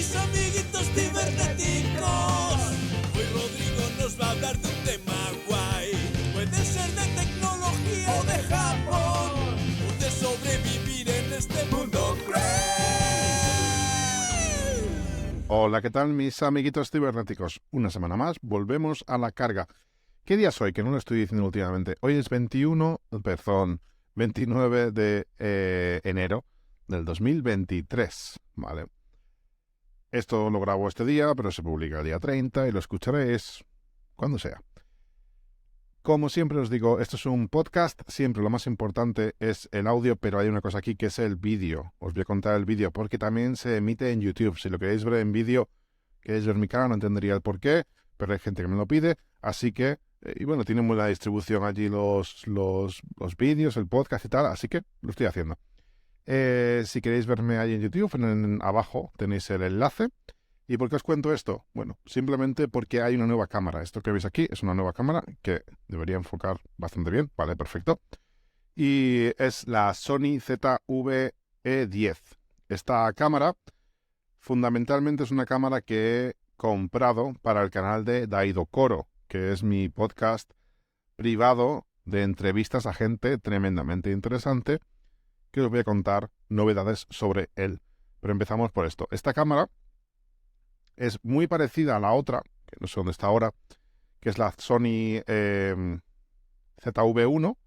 mis amiguitos cibernéticos. Hoy Rodrigo nos va a hablar de un tema guay. Puede ser de tecnología o de Japón, o de sobrevivir en este mundo cruel. Hola, ¿qué tal mis amiguitos cibernéticos? Una semana más, volvemos a la carga. ¿Qué día es hoy? Que no lo estoy diciendo últimamente. Hoy es 29 de enero del 2023, ¿vale? Esto lo grabo este día, pero se publica el día 30 y lo escucharéis cuando sea. Como siempre os digo, esto es un podcast, siempre lo más importante es el audio, pero hay una cosa aquí que es el vídeo. Os voy a contar el vídeo porque también se emite en YouTube. Si lo queréis ver en vídeo, queréis ver mi cara, no entendería el por qué, pero hay gente que me lo pide, así que, y bueno, tienen buena distribución allí los vídeos, el podcast y tal, así que lo estoy haciendo. Si queréis verme ahí en YouTube, abajo tenéis el enlace. ¿Y por qué os cuento esto? Bueno, simplemente porque hay una nueva cámara. Esto que veis aquí es una nueva cámara que debería enfocar bastante bien. Vale, perfecto. Y es la Sony ZV-E10. Esta cámara fundamentalmente es una cámara que he comprado para el canal de Daidokoro, que es mi podcast privado de entrevistas a gente tremendamente interesante, que os voy a contar novedades sobre él. Pero empezamos por esto. Esta cámara es muy parecida a la otra, que no sé dónde está ahora, que es la Sony ZV-1.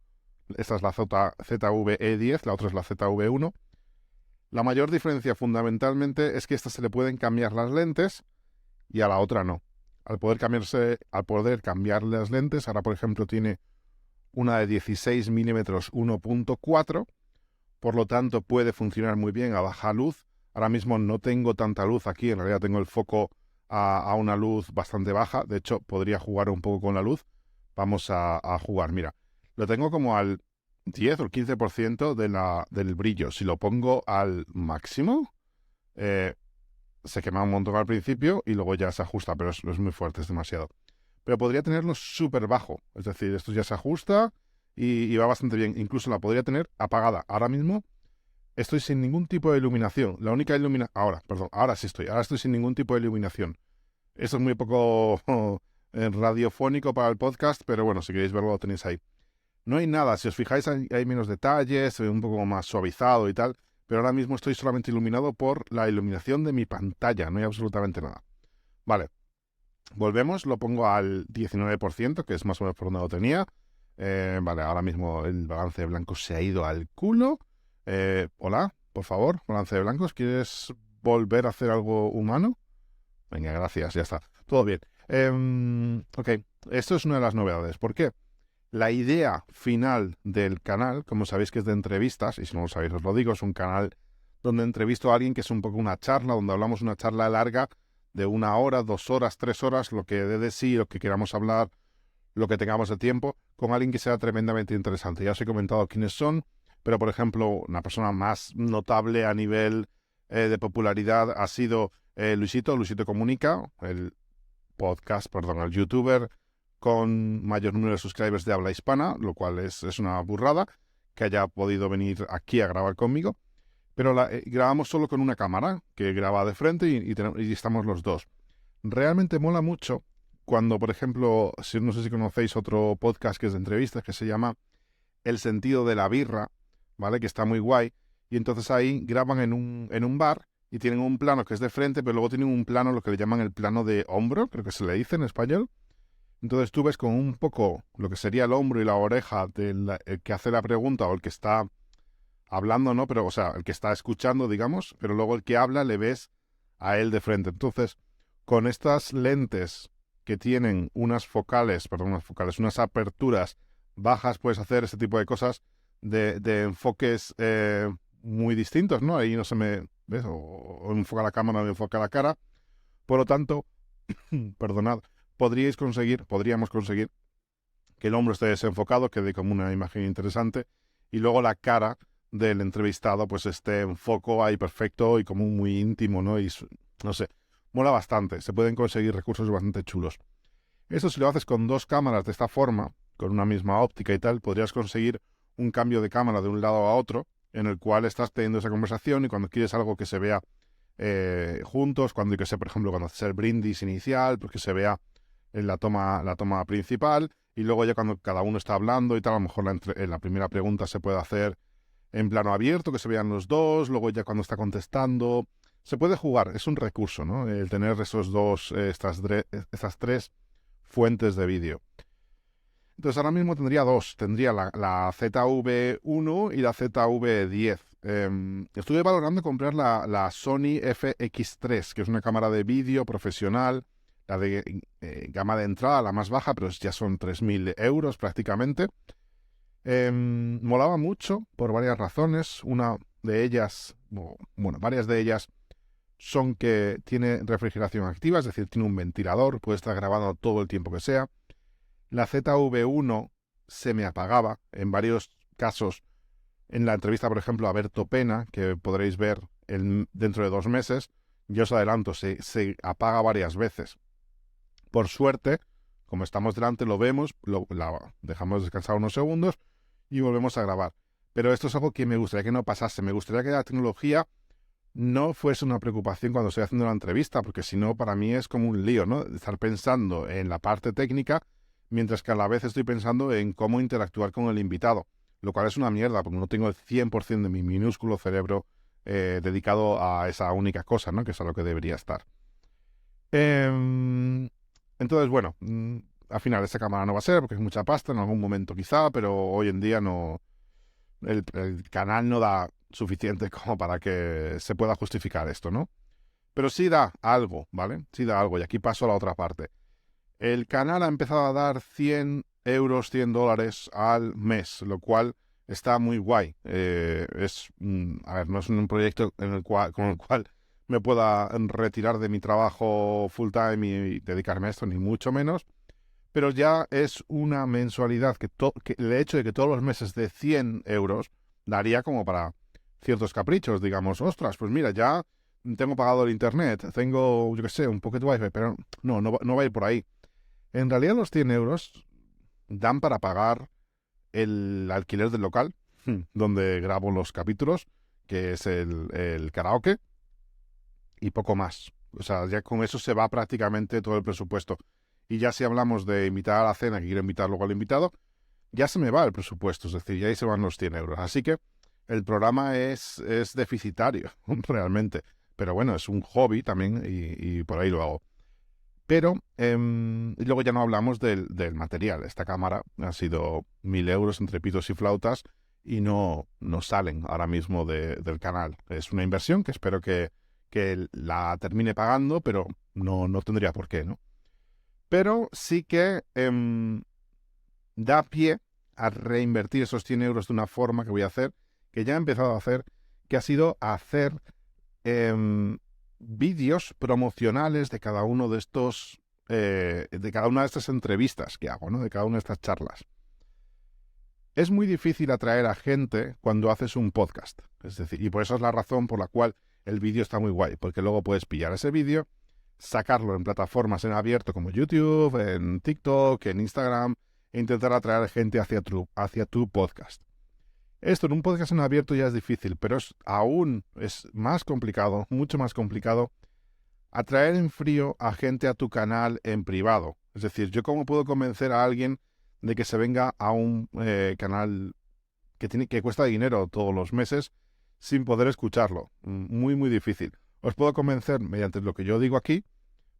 Esta es la ZV-E10, la otra es la ZV-1. La mayor diferencia fundamentalmente es que a esta se le pueden cambiar las lentes y a la otra no. Al poder cambiar las lentes, ahora por ejemplo tiene una de 16 mm 1.4, por lo tanto puede funcionar muy bien a baja luz. Ahora mismo no tengo tanta luz aquí, en realidad tengo el foco a una luz bastante baja. De hecho, podría jugar un poco con la luz. Vamos a jugar, mira. Lo tengo como al 10 o el 15% del brillo. Si lo pongo al máximo, se quema un montón al principio y luego ya se ajusta, pero es muy fuerte, es demasiado. Pero podría tenerlo súper bajo. Es decir, esto ya se ajusta y va bastante bien. Incluso la podría tener apagada. Ahora mismo estoy sin ningún tipo de iluminación. La única iluminación... Ahora sí estoy. Ahora estoy sin ningún tipo de iluminación. Esto es muy poco radiofónico para el podcast, pero bueno, si queréis verlo lo tenéis ahí. No hay nada. Si os fijáis hay menos detalles, un poco más suavizado y tal, pero ahora mismo estoy solamente iluminado por la iluminación de mi pantalla. No hay absolutamente nada. Vale. Volvemos. Lo pongo al 19%, que es más o menos por donde lo tenía. Vale, ahora mismo el balance de blancos se ha ido al culo. Hola, por favor, balance de blancos, ¿quieres volver a hacer algo humano? Venga, gracias, ya está, todo bien. Ok, esto es una de las novedades. ¿Por qué? La idea final del canal, como sabéis que es de entrevistas, y si no lo sabéis os lo digo, es un canal donde entrevisto a alguien que es un poco una charla, donde hablamos una charla larga de 1 hora, 2 horas, 3 horas, lo que dé de sí, lo que queramos hablar, lo que tengamos de tiempo, con alguien que sea tremendamente interesante. Ya os he comentado quiénes son. Pero, por ejemplo, una persona más notable a nivel de popularidad ha sido Luisito Comunica, el youtuber con mayor número de subscribers de habla hispana, lo cual es una burrada que haya podido venir aquí a grabar conmigo. Pero grabamos solo con una cámara que graba de frente y estamos los dos. Realmente mola mucho cuando, por ejemplo, no sé si conocéis otro podcast que es de entrevistas que se llama El sentido de la birra, ¿vale? Que está muy guay. Y entonces ahí graban en un bar y tienen un plano que es de frente, pero luego tienen un plano, lo que le llaman el plano de hombro, creo que se le dice en español. Entonces tú ves con un poco lo que sería el hombro y la oreja del que hace la pregunta o el que está hablando, ¿no? Pero, o sea, el que está escuchando, digamos, pero luego el que habla le ves a él de frente. Entonces, con estas lentes que tienen unas aperturas bajas, puedes hacer este tipo de cosas de enfoques muy distintos, ¿no? Ahí no se me... ¿ves? O enfoca la cámara o enfoca la cara. Por lo tanto, perdonad, podríamos conseguir que el hombro esté desenfocado, quede como una imagen interesante, y luego la cara del entrevistado pues esté en foco ahí perfecto y como muy íntimo, ¿no? Y no sé, mola bastante. Se pueden conseguir recursos bastante chulos. Esto si lo haces con 2 cámaras de esta forma, con una misma óptica y tal, podrías conseguir un cambio de cámara de un lado a otro, en el cual estás teniendo esa conversación y cuando quieres algo que se vea juntos, cuando, yo que sé, por ejemplo, cuando haces el brindis inicial, pues que se vea en la toma principal, y luego ya cuando cada uno está hablando y tal, a lo mejor la primera pregunta se puede hacer en plano abierto, que se vean los dos, luego ya cuando está contestando, se puede jugar, es un recurso, ¿no? El tener esos dos, estas tres fuentes de vídeo. Entonces ahora mismo tendría dos, tendría la ZV-1 y la ZV-10. Estuve valorando comprar la Sony FX3, que es una cámara de vídeo profesional, la de gama de entrada, la más baja, pero ya son 3.000 euros prácticamente. Molaba mucho por varias razones. Una de ellas, bueno, varias de ellas son que tiene refrigeración activa, es decir, tiene un ventilador, puede estar grabando todo el tiempo que sea. La ZV-1 se me apagaba en varios casos. En la entrevista, por ejemplo, a Berto Pena, que podréis ver dentro de 2 meses, yo os adelanto, se apaga varias veces. Por suerte, como estamos delante, lo vemos, la dejamos descansar unos segundos y volvemos a grabar. Pero esto es algo que me gustaría que no pasase. Me gustaría que la tecnología no fuese una preocupación cuando estoy haciendo la entrevista, porque si no, para mí es como un lío, ¿no? Estar pensando en la parte técnica, mientras que a la vez estoy pensando en cómo interactuar con el invitado, lo cual es una mierda, porque no tengo el 100% de mi minúsculo cerebro dedicado a esa única cosa, ¿no? Que es a lo que debería estar. Entonces, bueno, al final esa cámara no va a ser, porque es mucha pasta, en algún momento quizá, pero hoy en día no, el canal no da suficiente como para que se pueda justificar esto, ¿no? Pero sí da algo, ¿vale? Sí da algo, y aquí paso a la otra parte. El canal ha empezado a dar 100 euros, 100 dólares al mes, lo cual está muy guay. A ver, no es un proyecto con el cual me pueda retirar de mi trabajo full time y dedicarme a esto, ni mucho menos, pero ya es una mensualidad que el hecho de que todos los meses de 100 euros daría como para ciertos caprichos, digamos, ostras, pues mira, ya tengo pagado el internet, tengo, yo qué sé, un Pocket Wi-Fi, pero no va a ir por ahí. En realidad los 100 euros dan para pagar el alquiler del local, donde grabo los capítulos, que es el karaoke, y poco más. O sea, ya con eso se va prácticamente todo el presupuesto. Y ya si hablamos de invitar a la cena, que quiero invitar luego al invitado, ya se me va el presupuesto, es decir, ya ahí se van los 100 euros. Así que el programa es deficitario, realmente. Pero bueno, es un hobby también y por ahí lo hago. Pero y luego ya no hablamos del material. Esta cámara ha sido 1.000 euros entre pitos y flautas y no salen ahora mismo del canal. Es una inversión que espero que la termine pagando, pero no tendría por qué, ¿no? Pero sí que da pie a reinvertir esos 100 euros de una forma que voy a hacer, que ya he empezado a hacer, que ha sido hacer vídeos promocionales de cada uno de estos, de cada una de estas entrevistas que hago, ¿no? De cada una de estas charlas. Es muy difícil atraer a gente cuando haces un podcast. Es decir, y por eso es la razón por la cual el vídeo está muy guay, porque luego puedes pillar ese vídeo, sacarlo en plataformas en abierto como YouTube, en TikTok, en Instagram, e intentar atraer gente hacia tu podcast. Esto en un podcast en abierto ya es difícil, pero aún es más complicado, mucho más complicado, atraer en frío a gente a tu canal en privado. Es decir, ¿yo cómo puedo convencer a alguien de que se venga a un canal que cuesta dinero todos los meses sin poder escucharlo? Muy, muy difícil. Os puedo convencer mediante lo que yo digo aquí,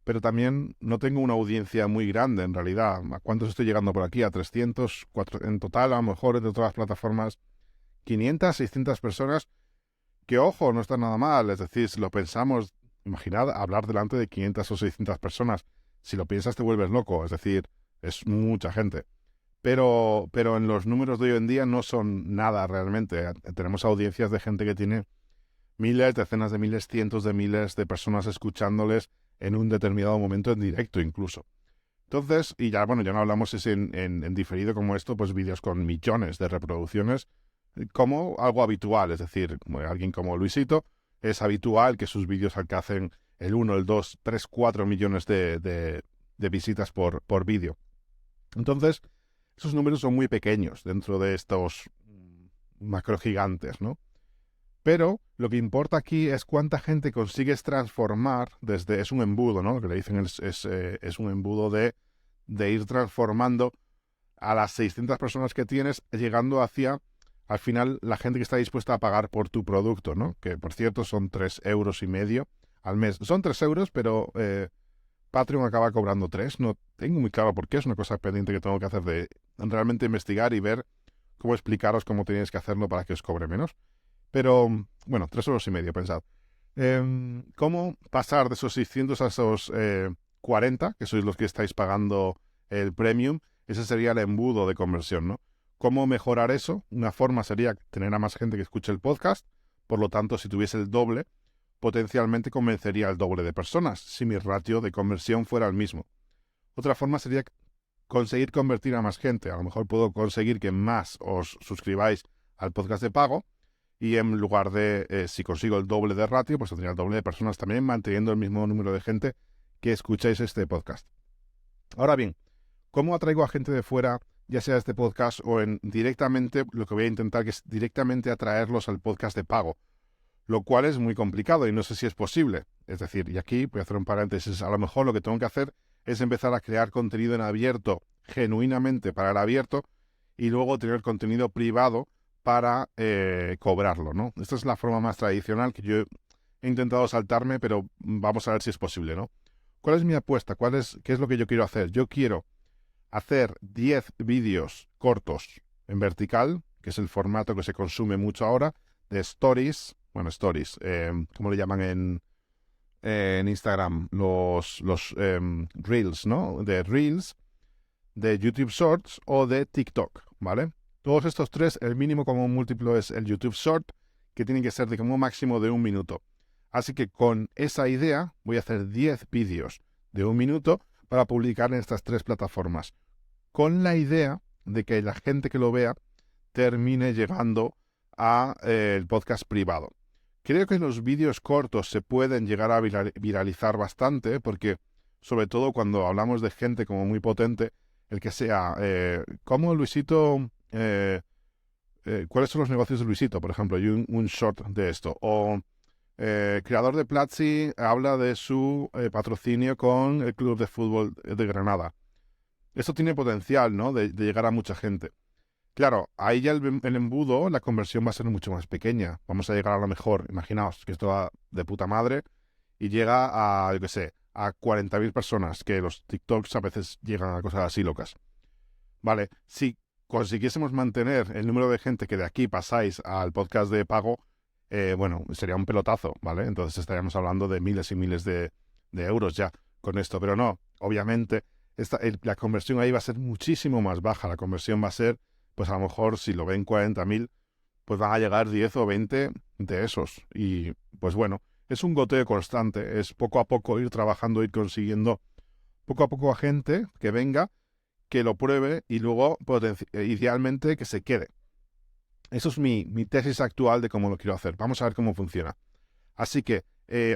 pero también no tengo una audiencia muy grande en realidad. ¿A cuántos estoy llegando por aquí? A 300, en total, a lo mejor de todas las plataformas, 500, 600 personas, que ojo, no está nada mal. Es decir, si lo pensamos, imaginad hablar delante de 500 o 600 personas. Si lo piensas te vuelves loco, es decir, es mucha gente. Pero en los números de hoy en día no son nada realmente. Tenemos audiencias de gente que tiene miles, decenas de miles, cientos de miles de personas escuchándoles en un determinado momento en directo incluso. Entonces, y ya bueno, ya no hablamos en diferido como esto, pues vídeos con millones de reproducciones como algo habitual. Es decir, alguien como Luisito, es habitual que sus vídeos alcancen el 1, el 2, 3, 4 millones de visitas por vídeo. Entonces, esos números son muy pequeños dentro de estos macrogigantes, ¿no? Pero lo que importa aquí es cuánta gente consigues transformar desde... Es un embudo, ¿no? Lo que le dicen es un embudo de ir transformando a las 600 personas que tienes, llegando hacia, al final, la gente que está dispuesta a pagar por tu producto, ¿no? Que, por cierto, son 3,5 € al mes. Son 3 euros, pero Patreon acaba cobrando 3. No tengo muy claro por qué. Es una cosa pendiente que tengo que hacer de realmente investigar y ver cómo explicaros cómo tenéis que hacerlo para que os cobre menos. Pero, bueno, 3,5 € pensad. ¿Cómo pasar de esos 600 a esos 40, que sois los que estáis pagando el premium? Ese sería el embudo de conversión, ¿no? ¿Cómo mejorar eso? Una forma sería tener a más gente que escuche el podcast. Por lo tanto, si tuviese el doble, potencialmente convencería al doble de personas, si mi ratio de conversión fuera el mismo. Otra forma sería conseguir convertir a más gente. A lo mejor puedo conseguir que más os suscribáis al podcast de pago, y en lugar de, si consigo el doble de ratio, pues tendría el doble de personas también, manteniendo el mismo número de gente que escucháis este podcast. Ahora bien, ¿cómo atraigo a gente de fuera, ya sea este podcast o directamente, lo que voy a intentar que es directamente atraerlos al podcast de pago? Lo cual es muy complicado y no sé si es posible. Es decir, y aquí voy a hacer un paréntesis, a lo mejor lo que tengo que hacer es empezar a crear contenido en abierto, genuinamente para el abierto, y luego tener contenido privado para cobrarlo, ¿no? Esta es la forma más tradicional que yo he intentado saltarme, pero vamos a ver si es posible, ¿no? ¿Cuál es mi apuesta? ¿Qué es lo que yo quiero hacer? Yo quiero hacer 10 vídeos cortos en vertical, que es el formato que se consume mucho ahora, de stories, ¿cómo le llaman en Instagram? Los Reels, ¿no? De Reels, de YouTube Shorts o de TikTok, ¿vale? Todos estos tres, el mínimo común múltiplo es el YouTube Short, que tiene que ser de como máximo de 1 minuto. Así que con esa idea voy a hacer 10 vídeos de 1 minuto para publicar en estas 3 plataformas, con la idea de que la gente que lo vea termine llegando a el podcast privado. Creo que los vídeos cortos se pueden llegar a viralizar bastante, porque sobre todo cuando hablamos de gente como muy potente, el que sea, como Luisito, ¿cuáles son los negocios de Luisito? Por ejemplo, y un short de esto. O creador de Platzi habla de su patrocinio con el Club de Fútbol de Granada. Esto tiene potencial, ¿no? De llegar a mucha gente. Claro, ahí ya el embudo, la conversión va a ser mucho más pequeña. Vamos a llegar a lo mejor, imaginaos que esto va de puta madre y llega a, yo qué sé, a 40.000 personas, que los TikToks a veces llegan a cosas así locas. Vale, si consiguiésemos mantener el número de gente que de aquí pasáis al podcast de pago, bueno, sería un pelotazo, ¿vale? Entonces estaríamos hablando de miles y miles de euros ya con esto, pero no, obviamente la conversión ahí va a ser muchísimo más baja. La conversión va a ser, pues a lo mejor si lo ven 40.000, pues van a llegar 10 o 20 de esos. Y pues bueno, es un goteo constante, es poco a poco ir trabajando, ir consiguiendo poco a poco a gente que venga, que lo pruebe y luego idealmente que se quede. Eso es mi tesis actual de cómo lo quiero hacer. Vamos a ver cómo funciona. Así que,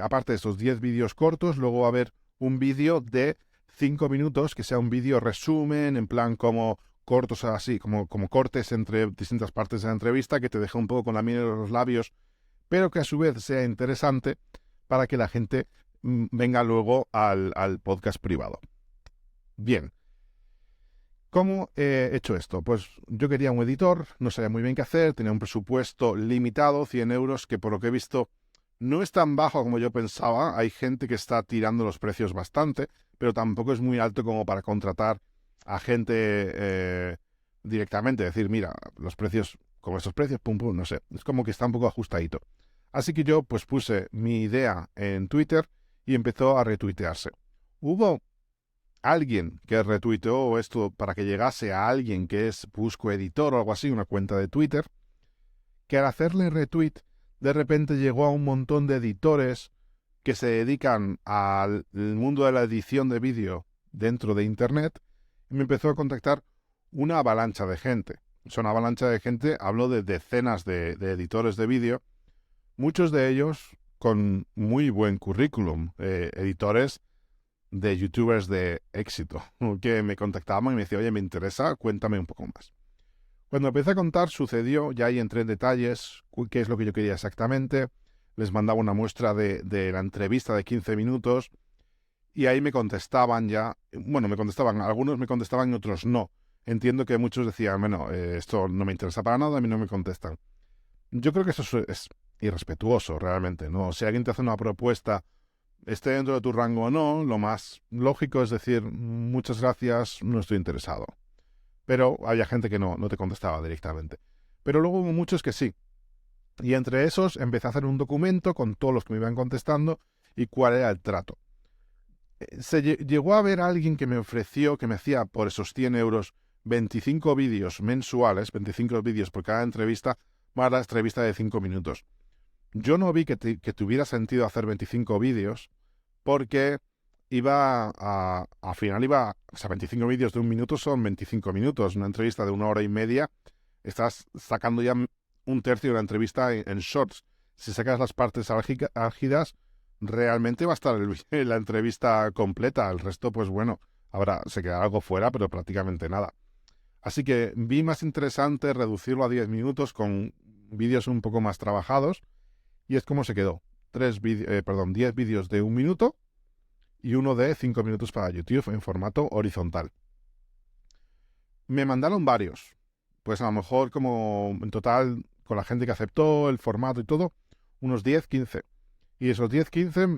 aparte de estos 10 vídeos cortos, luego va a haber un vídeo de 5 minutos, que sea un vídeo resumen, en plan como cortos así, como cortes entre distintas partes de la entrevista, que te deja un poco con la miel en los labios, pero que a su vez sea interesante para que la gente venga luego al podcast privado. Bien. ¿Cómo he hecho esto? Pues yo quería un editor, no sabía muy bien qué hacer, tenía un presupuesto limitado, 100 euros, que por lo que he visto no es tan bajo como yo pensaba. Hay gente que está tirando los precios bastante, pero tampoco es muy alto como para contratar a gente directamente. Decir, mira, los precios, como estos precios, pum, pum, no sé. Es como que está un poco ajustadito. Así que yo pues puse mi idea en Twitter y empezó a retuitearse. Hubo alguien que retuiteó esto para que llegase a alguien que es Busco Editor o algo así, una cuenta de Twitter, que al hacerle retweet, de repente llegó a un montón de editores que se dedican al mundo de la edición de vídeo dentro de Internet, y me empezó a contactar una avalancha de gente. Es una avalancha de gente, hablo de decenas de editores de vídeo, muchos de ellos con muy buen currículum, editores de youtubers de éxito, que me contactaban y me decían, oye, me interesa, cuéntame un poco más. Cuando empecé a contar sucedió, ya ahí entré en detalles, qué es lo que yo quería exactamente, les mandaba una muestra de la entrevista de 15 minutos y ahí me contestaban ya, bueno, me contestaban, algunos me contestaban y otros no. Entiendo que muchos decían, bueno, esto no me interesa para nada, a mí no me contestan. Yo creo que eso es irrespetuoso realmente, ¿no? Si alguien te hace una propuesta, esté dentro de tu rango o no, lo más lógico es decir, muchas gracias, no estoy interesado. Pero había gente que no te contestaba directamente. Pero luego hubo muchos que sí. Y entre esos empecé a hacer un documento con todos los que me iban contestando y cuál era el trato. Llegó a haber alguien que me ofreció, que me hacía por esos 100 euros 25 vídeos mensuales, 25 vídeos por cada entrevista, más la entrevista de 5 minutos. Yo no vi que tuviera sentido hacer 25 vídeos porque al final o sea, 25 vídeos de 1 minuto son 25 minutos. Una entrevista de 1 hora y media, estás sacando ya un tercio de la entrevista en shorts. Si sacas las partes álgidas, realmente va a estar la entrevista completa. El resto, pues bueno, ahora se quedará algo fuera, pero prácticamente nada. Así que vi más interesante reducirlo a 10 minutos con vídeos un poco más trabajados y es como se quedó. 10 vídeos de 1 minuto y uno de 5 minutos para YouTube en formato horizontal. Me mandaron varios. Pues a lo mejor como en total, con la gente que aceptó el formato y todo, unos 10, 15. Y esos 10, 15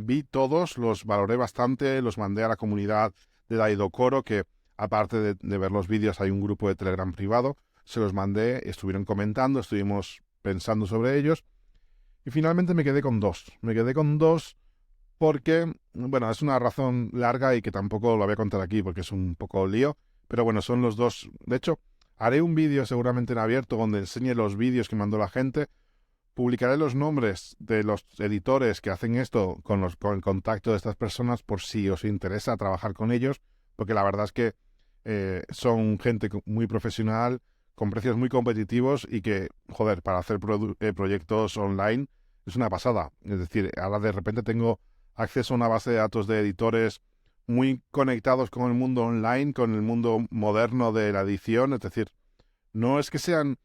vi todos, los valoré bastante, los mandé a la comunidad de Daidokoro, que aparte de ver los vídeos hay un grupo de Telegram privado, se los mandé, estuvieron comentando, estuvimos pensando sobre ellos, y finalmente me quedé con 2. Me quedé con 2 porque, bueno, es una razón larga y que tampoco lo voy a contar aquí porque es un poco lío, pero bueno, son los 2. De hecho, haré un vídeo seguramente en abierto donde enseñe los vídeos que mandó la gente. Publicaré los nombres de los editores que hacen esto con el contacto de estas personas por si os interesa trabajar con ellos, porque la verdad es que son gente muy profesional, con precios muy competitivos y que, joder, para hacer proyectos online es una pasada. Es decir, ahora de repente tengo acceso a una base de datos de editores muy conectados con el mundo online, con el mundo moderno de la edición. Es decir, no es que sean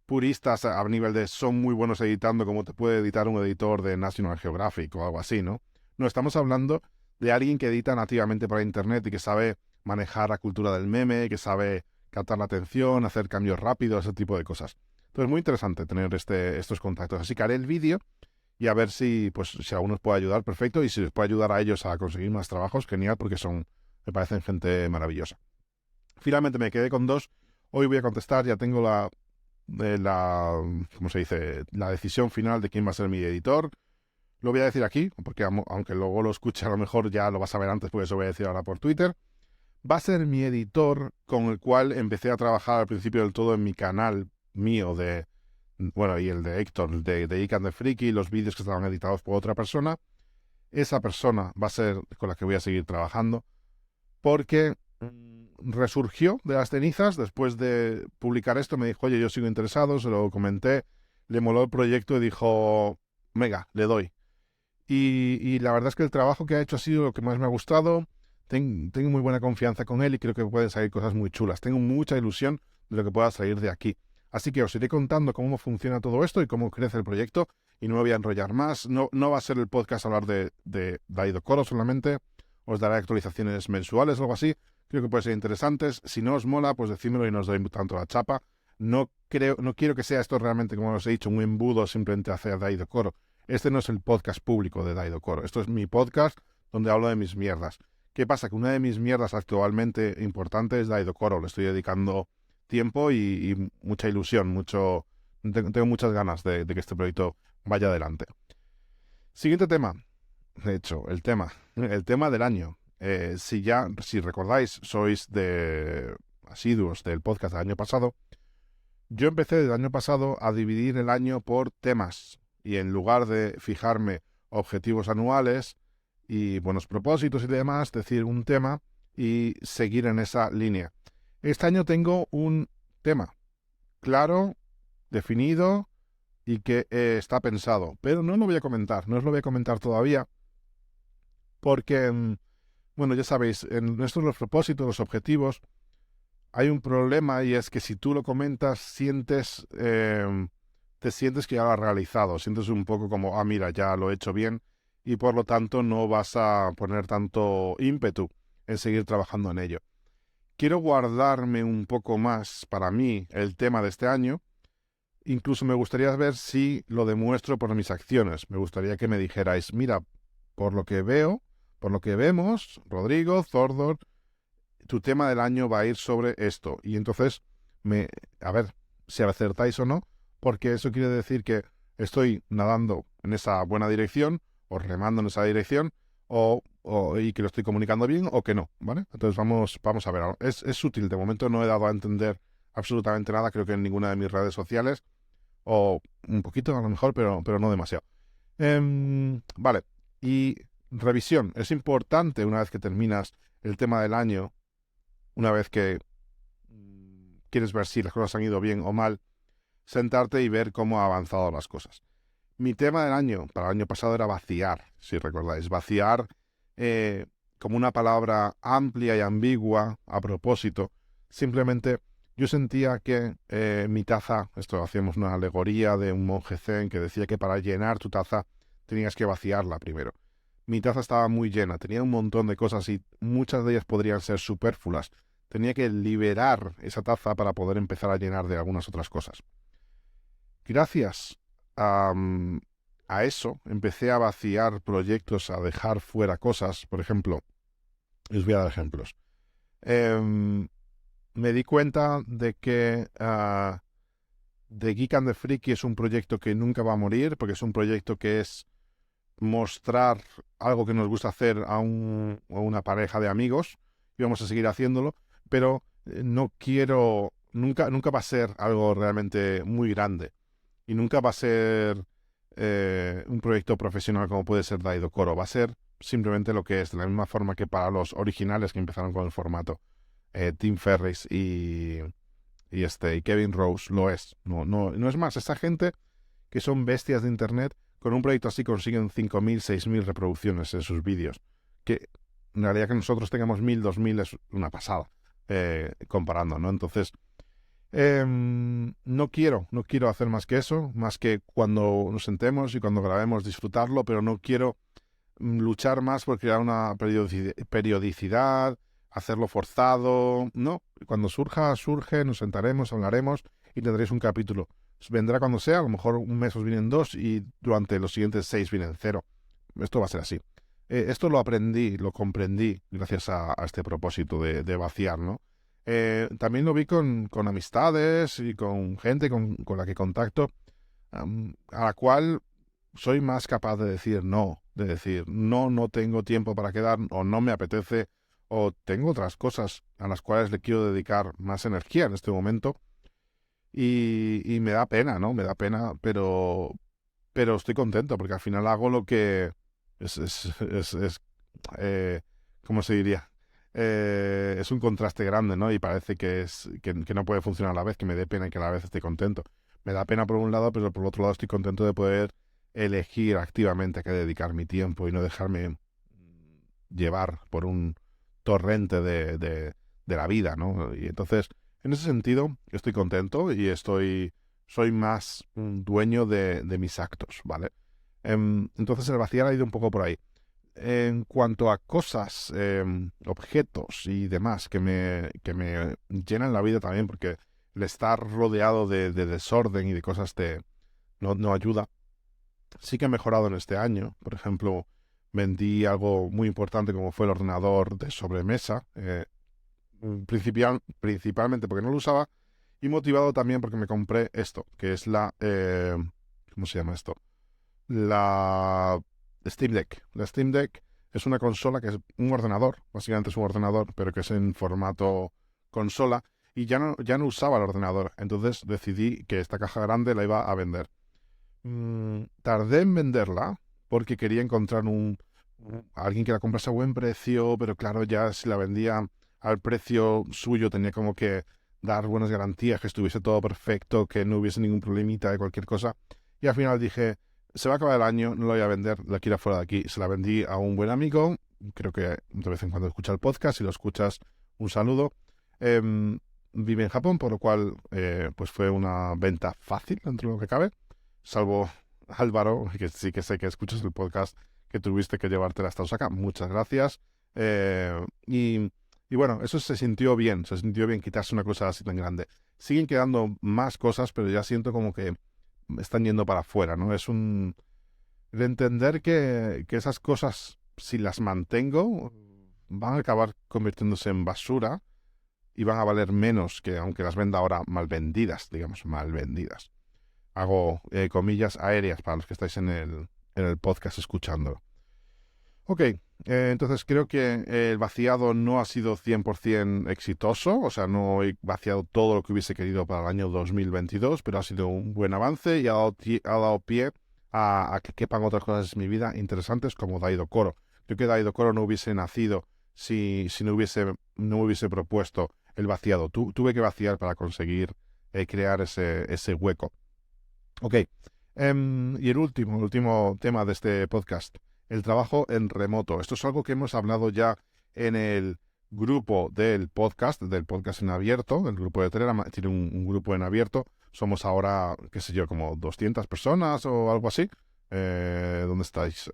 puristas a nivel de son muy buenos editando como te puede editar un editor de National Geographic o algo así, ¿no? No, estamos hablando de alguien que edita nativamente para Internet y que sabe manejar la cultura del meme, que sabe captar la atención, hacer cambios rápidos, ese tipo de cosas. Entonces, muy interesante tener estos contactos. Así que haré el vídeo y a ver si alguno os puede ayudar, perfecto, y si les puede ayudar a ellos a conseguir más trabajos, genial, porque me parecen gente maravillosa. Finalmente me quedé con 2. Hoy voy a contestar, ya tengo ¿cómo se dice? La decisión final de quién va a ser mi editor. Lo voy a decir aquí, porque aunque luego lo escuche, a lo mejor ya lo vas a ver antes, porque eso voy a decir ahora por Twitter. Va a ser mi editor con el cual empecé a trabajar al principio del todo en mi canal mío y el de Héctor, de Geek and the Freaky, los vídeos que estaban editados por otra persona. Esa persona va a ser con la que voy a seguir trabajando, porque resurgió de las cenizas después de publicar esto. Me dijo, oye, yo sigo interesado, se lo comenté, le moló el proyecto y dijo, venga, le doy. Y la verdad es que el trabajo que ha hecho ha sido lo que más me ha gustado. Tengo muy buena confianza con él y creo que pueden salir cosas muy chulas. Tengo mucha ilusión de lo que pueda salir de aquí. Así que os iré contando cómo funciona todo esto y cómo crece el proyecto. Y no me voy a enrollar más. No va a ser el podcast hablar de Daidokoro solamente. Os daré actualizaciones mensuales o algo así. Creo que puede ser interesantes. Si no os mola, pues decídmelo y no os doy tanto la chapa. No quiero que sea esto realmente, como os he dicho, un embudo simplemente hacia Daidokoro. Este no es el podcast público de Daidokoro. Esto es mi podcast donde hablo de mis mierdas. ¿Qué pasa? Que una de mis mierdas actualmente importante es Daidokoro. Le estoy dedicando tiempo y mucha ilusión. Tengo muchas ganas de que este proyecto vaya adelante. Siguiente tema. De hecho, el tema del año. Si recordáis, sois asiduos del podcast del año pasado, yo empecé del año pasado a dividir el año por temas y en lugar de fijarme objetivos anuales y buenos propósitos y demás, decir un tema y seguir en esa línea. Este año tengo un tema claro, definido y que está pensado, pero no os lo voy a comentar todavía porque, bueno, ya sabéis, en nuestros los propósitos, los objetivos, hay un problema y es que si tú lo comentas, te sientes que ya lo has realizado, sientes un poco como, mira, ya lo he hecho bien y por lo tanto no vas a poner tanto ímpetu en seguir trabajando en ello. Quiero guardarme un poco más para mí el tema de este año. Incluso me gustaría ver si lo demuestro por mis acciones. Me gustaría que me dijerais, mira, por lo que veo, por lo que vemos, Rodrigo, Zordor, tu tema del año va a ir sobre esto. Y entonces, a ver si acertáis o no, porque eso quiere decir que estoy nadando en esa buena dirección, o remando en esa dirección, y que lo estoy comunicando bien, o que no, ¿vale? Entonces vamos a ver. Es útil, de momento no he dado a entender absolutamente nada, creo que en ninguna de mis redes sociales, o un poquito a lo mejor, pero no demasiado. Vale, y revisión. Es importante una vez que terminas el tema del año, una vez que quieres ver si las cosas han ido bien o mal, sentarte y ver cómo han avanzado las cosas. Mi tema del año, para el año pasado, era vaciar, si recordáis. Vaciar como una palabra amplia y ambigua a propósito. Simplemente yo sentía que mi taza, esto hacíamos una alegoría de un monje zen que decía que para llenar tu taza tenías que vaciarla primero. Mi taza estaba muy llena, tenía un montón de cosas y muchas de ellas podrían ser superfluas. Tenía que liberar esa taza para poder empezar a llenar de algunas otras cosas. Gracias a eso empecé a vaciar proyectos, a dejar fuera cosas. Por ejemplo, os voy a dar ejemplos. Me di cuenta de que The Geek and the Freaky es un proyecto que nunca va a morir, porque es un proyecto que es mostrar algo que nos gusta hacer a una pareja de amigos, y vamos a seguir haciéndolo, pero no quiero, nunca va a ser algo realmente muy grande, y nunca va a ser un proyecto profesional como puede ser Daido Koro. Va a ser simplemente lo que es, de la misma forma que para los originales que empezaron con el formato, Tim Ferriss y Kevin Rose lo es. No es más, esta gente que son bestias de internet, con un proyecto así consiguen 5.000, 6.000 reproducciones en sus vídeos. Que en realidad que nosotros tengamos 1.000, 2.000 es una pasada, comparando, ¿no? Entonces, no quiero hacer más que eso, más que cuando nos sentemos y cuando grabemos disfrutarlo, pero no quiero luchar más por crear una periodicidad, hacerlo forzado. No, cuando surge, nos sentaremos, hablaremos y tendréis un capítulo. Vendrá cuando sea, a lo mejor un mes os vienen 2 y durante los siguientes 6 vienen 0. Esto va a ser así. Esto lo comprendí gracias a este propósito de vaciar, ¿no? También lo vi con amistades y con gente con la que contacto, a la cual soy más capaz de decir no, no tengo tiempo para quedar, o no me apetece, o tengo otras cosas a las cuales le quiero dedicar más energía en este momento, y me da pena, ¿no? Me da pena, pero estoy contento porque al final hago lo que ¿cómo se diría? Es un contraste grande, ¿no? Y parece que no puede funcionar a la vez, que me dé pena y que a la vez esté contento. Me da pena por un lado, pero por otro lado estoy contento de poder elegir activamente a qué dedicar mi tiempo y no dejarme llevar por un torrente de la vida, ¿no? Y entonces, en ese sentido, estoy contento y soy más un dueño de mis actos, ¿vale? Entonces el vaciar ha ido un poco por ahí. En cuanto a cosas, objetos y demás que me llenan la vida también, porque el estar rodeado de desorden y de cosas no ayuda. Sí que he mejorado en este año. Por ejemplo, vendí algo muy importante como fue el ordenador de sobremesa, principalmente porque no lo usaba, y motivado también porque me compré esto, que es ¿cómo se llama esto? La Steam Deck. La Steam Deck es una consola que es un ordenador, básicamente es un ordenador, pero que es en formato consola, y ya no usaba el ordenador, entonces decidí que esta caja grande la iba a vender. Tardé en venderla porque quería encontrar alguien que la comprase a buen precio, pero claro, ya si la vendía al precio suyo tenía como que dar buenas garantías, que estuviese todo perfecto, que no hubiese ningún problemita de cualquier cosa, y al final dije, se va a acabar el año, no la voy a vender, la quiero fuera de aquí. Se la vendí a un buen amigo, creo que de vez en cuando escucha el podcast, si lo escuchas, un saludo. vive en Japón, por lo cual pues fue una venta fácil dentro de lo que cabe, salvo Álvaro, que sí que sé que escuchas el podcast, que tuviste que llevártela hasta Osaka. Muchas gracias. Y bueno, eso se sintió bien quitarse una cosa así tan grande. Siguen quedando más cosas, pero ya siento como que están yendo para afuera, ¿no? Es un... de entender que esas cosas, si las mantengo, van a acabar convirtiéndose en basura y van a valer menos que aunque las venda ahora mal vendidas, digamos, mal vendidas. Hago comillas aéreas para los que estáis en el podcast escuchándolo. Ok, entonces creo que el vaciado no ha sido 100% exitoso, o sea, no he vaciado todo lo que hubiese querido para el año 2022, pero ha sido un buen avance y ha dado pie a que quepan otras cosas en mi vida interesantes como Daido Koro. Creo que Daido Koro no hubiese nacido si no me hubiese propuesto el vaciado. Tuve que vaciar para conseguir crear ese hueco. Ok, y el último tema de este podcast, el trabajo en remoto. Esto es algo que hemos hablado ya en el grupo del podcast en abierto, el grupo de Telegram tiene un grupo en abierto. Somos ahora, qué sé yo, como 200 personas o algo así. ¿Dónde estáis?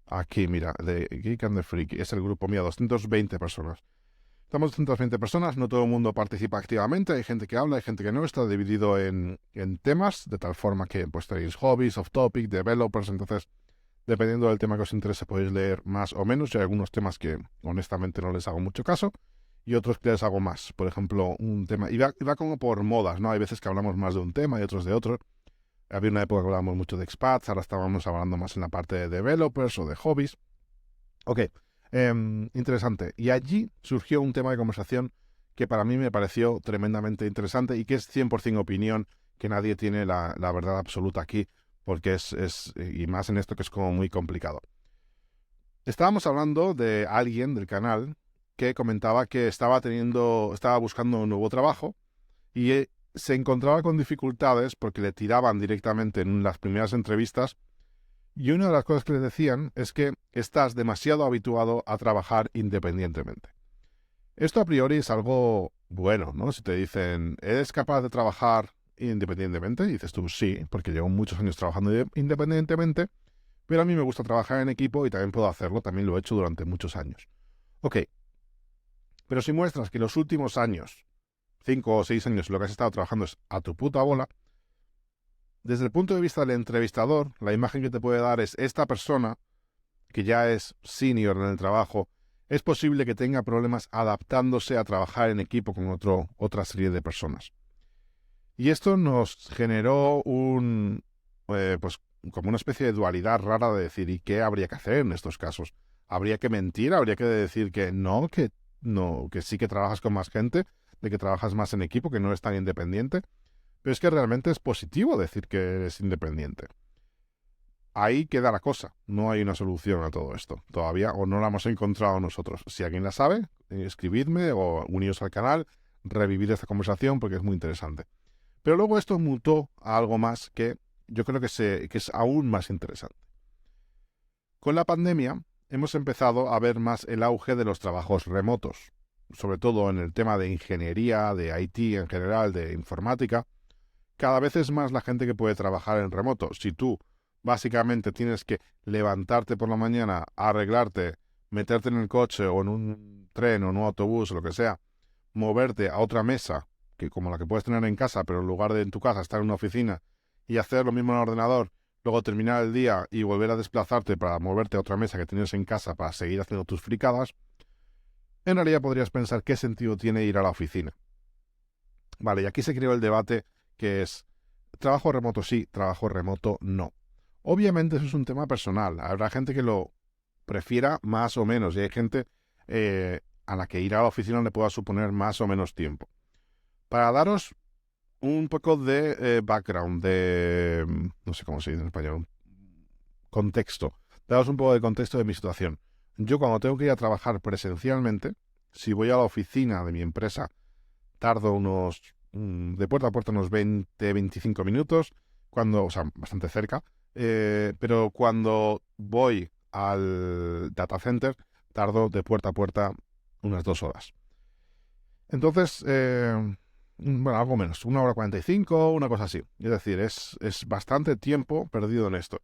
Aquí, mira, de Geek and the Freak, es el grupo mío, 220 personas. Estamos 220 personas, no todo el mundo participa activamente, hay gente que habla, hay gente que no, está dividido en temas, de tal forma que pues tenéis hobbies, off-topic, developers, entonces dependiendo del tema que os interese podéis leer más o menos, y hay algunos temas que honestamente no les hago mucho caso, y otros que les hago más. Por ejemplo, un tema, y va como por modas, ¿no? Hay veces que hablamos más de un tema y otros de otro. Había una época que hablábamos mucho de expats, ahora estábamos hablando más en la parte de developers o de hobbies. Ok, interesante. Y allí surgió un tema de conversación que para mí me pareció tremendamente interesante y que es 100% opinión, que nadie tiene la verdad absoluta aquí, porque y más en esto que es como muy complicado. Estábamos hablando de alguien del canal que comentaba que estaba buscando un nuevo trabajo y se encontraba con dificultades porque le tiraban directamente en las primeras entrevistas. Y una de las cosas que le decían es que estás demasiado habituado a trabajar independientemente. Esto a priori es algo bueno, ¿no? Si te dicen, ¿eres capaz de trabajar independientemente? Y dices tú, sí, porque llevo muchos años trabajando independientemente, pero a mí me gusta trabajar en equipo y también puedo hacerlo, también lo he hecho durante muchos años. Ok, pero si muestras que los últimos años, 5 o 6 años, lo que has estado trabajando es a tu puta bola, desde el punto de vista del entrevistador, la imagen que te puede dar es esta persona, que ya es senior en el trabajo, es posible que tenga problemas adaptándose a trabajar en equipo con otra serie de personas. Y esto nos generó pues como una especie de dualidad rara de decir, ¿y qué habría que hacer en estos casos? ¿Habría que mentir? ¿Habría que decir que no, que sí que trabajas con más gente, de que trabajas más en equipo, que no eres tan independiente? Pero es que realmente es positivo decir que eres independiente. Ahí queda la cosa. No hay una solución a todo esto todavía, o no la hemos encontrado nosotros. Si alguien la sabe, escribidme o uniros al canal, revivir esta conversación porque es muy interesante. Pero luego esto mutó a algo más que yo creo que es aún más interesante. Con la pandemia hemos empezado a ver más el auge de los trabajos remotos, sobre todo en el tema de ingeniería, de IT en general, de informática. Cada vez es más la gente que puede trabajar en remoto. Si tú básicamente tienes que levantarte por la mañana, arreglarte, meterte en el coche o en un tren o en un autobús o lo que sea, moverte a otra mesa, que como la que puedes tener en casa, pero en lugar de en tu casa estar en una oficina y hacer lo mismo en el ordenador, luego terminar el día y volver a desplazarte para moverte a otra mesa que tienes en casa para seguir haciendo tus fricadas, en realidad podrías pensar qué sentido tiene ir a la oficina. Vale, y aquí se creó el debate que es trabajo remoto sí, trabajo remoto no. Obviamente eso es un tema personal. Habrá gente que lo prefiera más o menos y hay gente a la que ir a la oficina le pueda suponer más o menos tiempo. Para daros un poco de background, no sé cómo se dice en español, contexto. Daros un poco de contexto de mi situación. Yo cuando tengo que ir a trabajar presencialmente, si voy a la oficina de mi empresa, tardo de puerta a puerta unos 20-25 minutos, o sea, bastante cerca, pero cuando voy al data center, tardo de puerta a puerta unas 2 horas. Entonces, bueno, algo menos, 1 hora 45, una cosa así. Es decir, es bastante tiempo perdido en esto.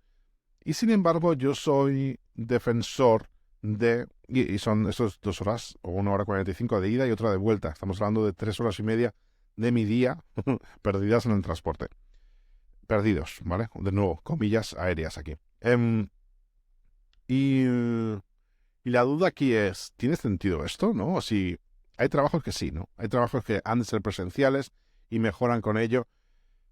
Y sin embargo, yo soy defensor de... Y son estos 2 horas o 1 hora 45 de ida y otra de vuelta. Estamos hablando de 3 horas y media de mi día perdidas en el transporte. Perdidos, ¿vale? De nuevo, comillas aéreas aquí. Y, y la duda aquí es, ¿tiene sentido esto, no? O si hay trabajos que sí, ¿no? Hay trabajos que han de ser presenciales y mejoran con ello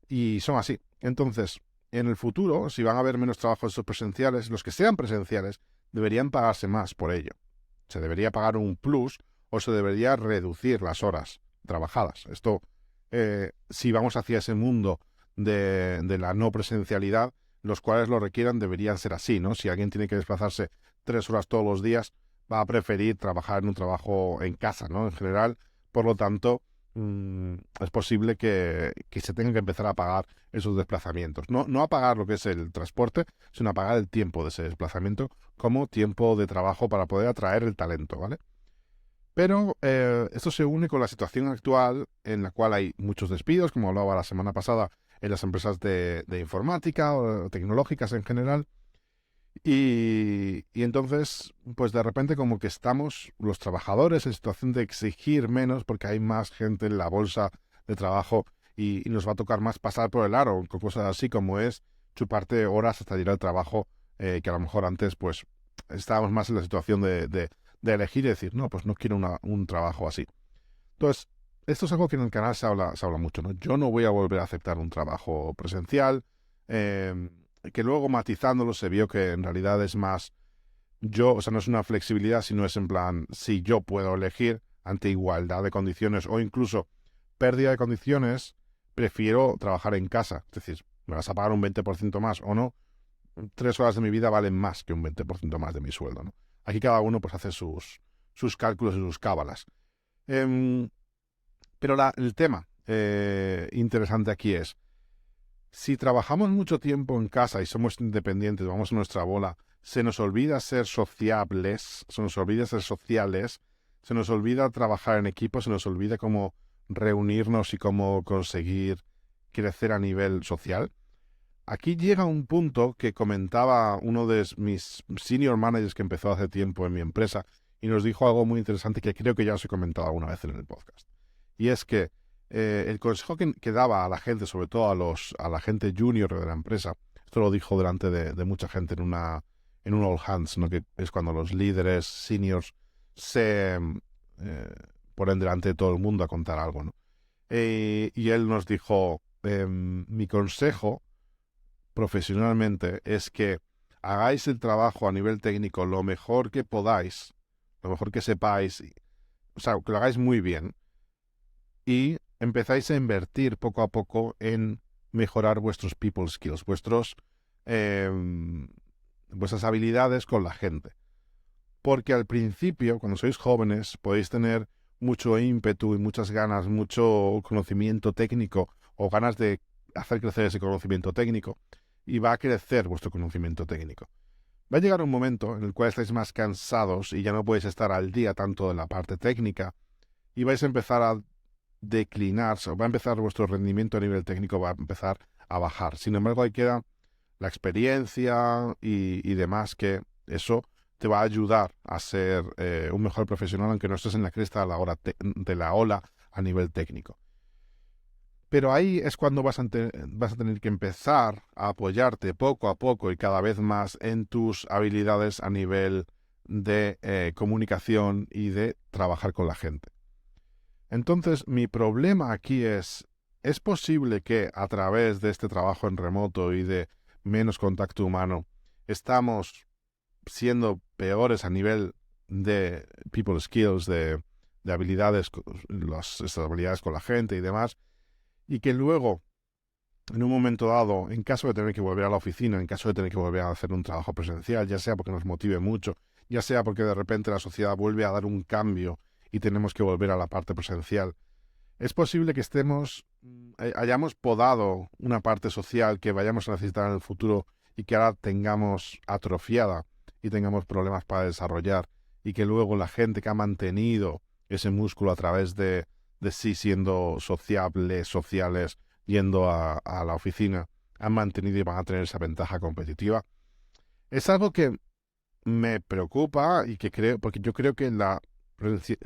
y son así. Entonces, en el futuro, si van a haber menos trabajos estos presenciales, los que sean presenciales deberían pagarse más por ello. Se debería pagar un plus o se debería reducir las horas trabajadas. Esto, si vamos hacia ese mundo de la no presencialidad, los cuales lo requieran deberían ser así, ¿no? Si alguien tiene que desplazarse 3 horas todos los días, va a preferir trabajar en un trabajo en casa, ¿no? En general, por lo tanto, es posible que se tengan que empezar a pagar esos desplazamientos. No a pagar lo que es el transporte, sino a pagar el tiempo de ese desplazamiento como tiempo de trabajo para poder atraer el talento, ¿vale? Pero esto se une con la situación actual en la cual hay muchos despidos, como hablaba la semana pasada, en las empresas de informática o tecnológicas en general. Y entonces, pues de repente como que estamos los trabajadores en situación de exigir menos porque hay más gente en la bolsa de trabajo y nos va a tocar más pasar por el aro, con cosas así como es chuparte horas hasta llegar al trabajo, que a lo mejor antes pues estábamos más en la situación de elegir y decir, no, pues no quiero un trabajo así. Entonces, esto es algo que en el canal se habla mucho, ¿no? Yo no voy a volver a aceptar un trabajo presencial, que luego matizándolo se vio que en realidad es más yo, o sea, no es una flexibilidad, sino es en plan, si yo puedo elegir ante igualdad de condiciones o incluso pérdida de condiciones, prefiero trabajar en casa. Es decir, me vas a pagar un 20% más o no, 3 horas de mi vida valen más que un 20% más de mi sueldo, ¿no? Aquí cada uno pues hace sus cálculos y sus cábalas. Pero el tema interesante aquí es, si trabajamos mucho tiempo en casa y somos independientes, vamos a nuestra bola, se nos olvida ser sociables, se nos olvida ser sociales, se nos olvida trabajar en equipo, se nos olvida cómo reunirnos y cómo conseguir crecer a nivel social. Aquí llega un punto que comentaba uno de mis senior managers que empezó hace tiempo en mi empresa y nos dijo algo muy interesante que creo que ya os he comentado alguna vez en el podcast. Y es que el consejo que daba a la gente, sobre todo a la gente junior de la empresa, esto lo dijo delante de mucha gente en un all hands, ¿no? Que es cuando los líderes seniors se ponen delante de todo el mundo a contar algo, ¿no? Y él nos dijo, mi consejo profesionalmente es que hagáis el trabajo a nivel técnico lo mejor que podáis, lo mejor que sepáis, o sea, que lo hagáis muy bien y empezáis a invertir poco a poco en mejorar vuestros people skills, vuestras habilidades con la gente. Porque al principio, cuando sois jóvenes, podéis tener mucho ímpetu y muchas ganas, mucho conocimiento técnico o ganas de hacer crecer ese conocimiento técnico y va a crecer vuestro conocimiento técnico. Va a llegar un momento en el cual estáis más cansados y ya no podéis estar al día tanto de la parte técnica y vais a empezar a declinar, o va a empezar vuestro rendimiento a nivel técnico, va a empezar a bajar. Sin embargo, ahí queda la experiencia y demás, que eso te va a ayudar a ser un mejor profesional, aunque no estés en la cresta de la ola a nivel técnico. Pero ahí es cuando vas a tener que empezar a apoyarte poco a poco y cada vez más en tus habilidades a nivel de comunicación y de trabajar con la gente. Entonces, mi problema aquí ¿es posible que a través de este trabajo en remoto y de menos contacto humano, estamos siendo peores a nivel de people skills, de habilidades, estas habilidades con la gente y demás, y que luego, en un momento dado, en caso de tener que volver a la oficina, en caso de tener que volver a hacer un trabajo presencial, ya sea porque nos motive mucho, ya sea porque de repente la sociedad vuelve a dar un cambio y tenemos que volver a la parte presencial, es posible que hayamos podado una parte social que vayamos a necesitar en el futuro y que ahora tengamos atrofiada y tengamos problemas para desarrollar y que luego la gente que ha mantenido ese músculo a través de de sí siendo sociales, yendo a la oficina, han mantenido y van a tener esa ventaja competitiva. Es algo que me preocupa y que creo, porque yo creo que la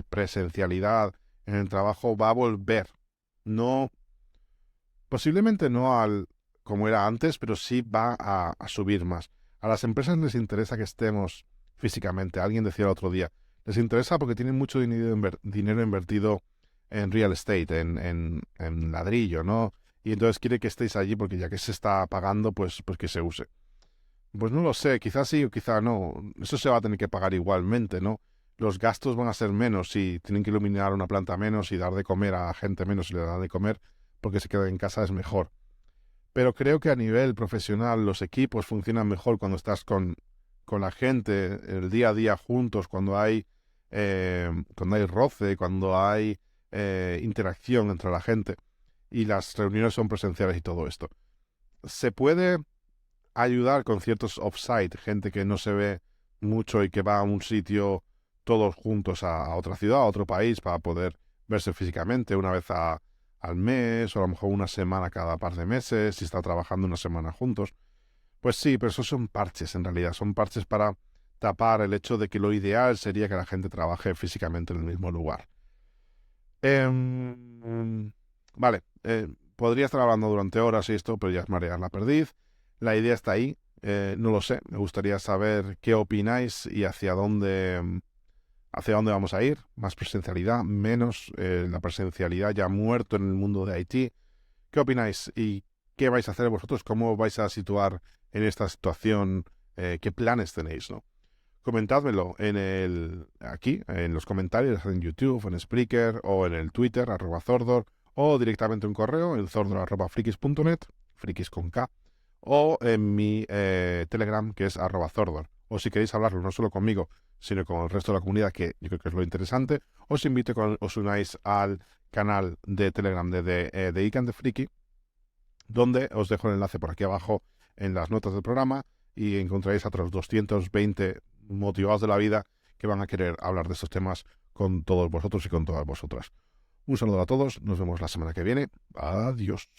presencialidad en el trabajo va a volver. No, posiblemente no al como era antes, pero sí va a subir más. A las empresas les interesa que estemos físicamente. Alguien decía el otro día, les interesa porque tienen mucho dinero invertido en real estate, en ladrillo, ¿no? Y entonces quiere que estéis allí porque ya que se está pagando, pues que se use. Pues no lo sé, quizás sí o quizá no. Eso se va a tener que pagar igualmente, ¿no? Los gastos van a ser menos si tienen que iluminar una planta menos y dar de comer a gente menos y le dan de comer porque se queda en casa es mejor. Pero creo que a nivel profesional los equipos funcionan mejor cuando estás con la gente el día a día juntos, cuando hay roce, cuando hay interacción entre la gente y las reuniones son presenciales y todo esto. Se puede ayudar con ciertos off-site, gente que no se ve mucho y que va a un sitio todos juntos a otra ciudad, a otro país, para poder verse físicamente una vez al mes, o a lo mejor una semana cada par de meses, si está trabajando una semana juntos. Pues sí, pero esos son parches en realidad, son parches para tapar el hecho de que lo ideal sería que la gente trabaje físicamente en el mismo lugar. Vale, podría estar hablando durante horas y esto, pero ya es marear la perdiz. La idea está ahí, no lo sé, me gustaría saber qué opináis y hacia dónde vamos a ir. Más presencialidad, menos la presencialidad ya muerto en el mundo de IT. ¿Qué opináis y qué vais a hacer vosotros? ¿Cómo vais a situar en esta situación? ¿Qué planes tenéis, no? Comentádmelo aquí, en los comentarios, en YouTube, en Spreaker, o en el Twitter, @Zordor, o directamente un correo en zordor@frikis.net, frikis con K, o en mi Telegram, que es @Zordor. O si queréis hablarlo no solo conmigo, sino con el resto de la comunidad, que yo creo que es lo interesante, os invito a que os unáis al canal de Telegram de Ican de Friki, donde os dejo el enlace por aquí abajo en las notas del programa y encontraréis a otros 220 motivados de la vida que van a querer hablar de estos temas con todos vosotros y con todas vosotras. Un saludo a todos, nos vemos la semana que viene. Adiós.